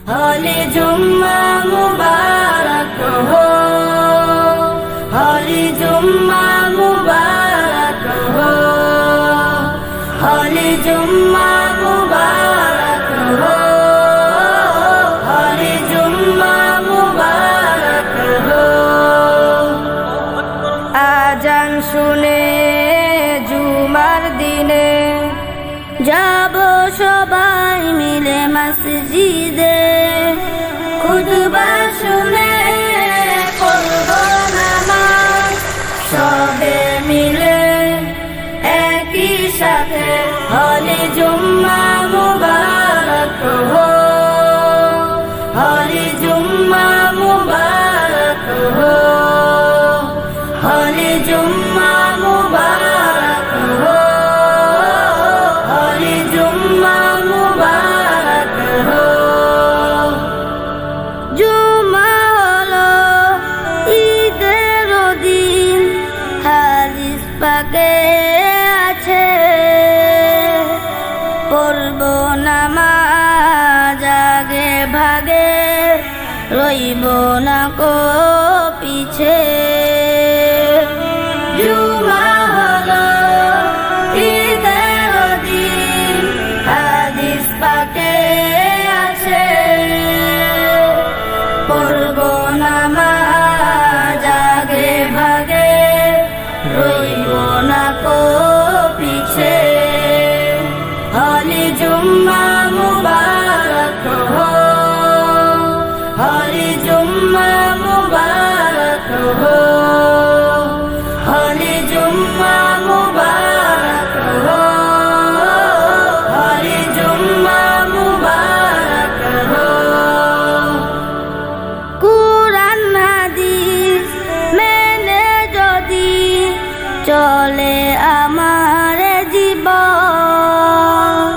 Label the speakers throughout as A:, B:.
A: होली जुम्मा मुबारक हो, होली जुम्मा मुबारक हो, होली जुम्मा मुबारक हो, होली जुम्मा मुबारक हो। आजान শুনে জুমার দিনে যাব সবাই মিলে মসজিদে, খুতবা শুনে পড়ব নামাজ সবে মিলে একই সাথে। হোলি জুম্মা মুবারক হো, হোলি জুম্মা মুবারক হো, হোলি জুম্মা মুবারক হো, হোলি জুম্মা মুবারক হো। জুমা হলো ঈদের দিন, হাদিস পাকে আছে পড়ব নামাজ আগে ভাগে, রইব না কো পিছে। জুমা হলো ঈদের দিন, হাদিস পাকে আছে পড়ব নামাজ আগে ভাগে, রইব না কো পিছে। হোলি জুম্মা মুবারক হো, হোলি জুম্মা মুবারক হো, হোলি জুম্মা মুবারক হো, হোলি জুম্মা মুবারক হো। কুরআন হাদিস মেনে যদি চলে আমার জীবন,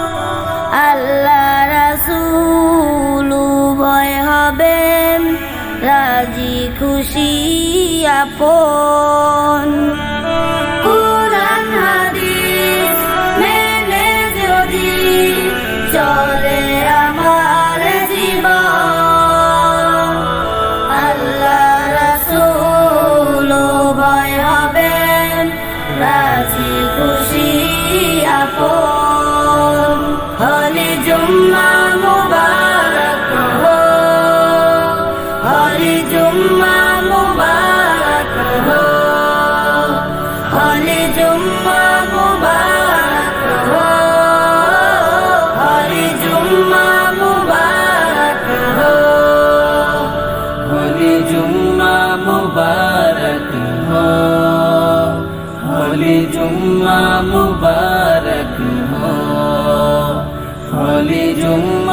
A: আল্লাহ রাসূল ভয় হবে রাজি খুশি আপন। কুরআন হাদিস মেনে যদি চলে আমার জীবন, আল্লাহ রাসূল ভয় হবে রাজি খুশি আপন। হোলি জুম্মা মুবারক হো, হোলি জুম্মা মুবারক হো, হোলি জুম্মা মুবারক হো, হোলি জুম্মা মুবারক হো।
B: হোলি জুম্মা মুবারক হো, হোলি জুম্মা মুবারক হো, হোলি জুম্মা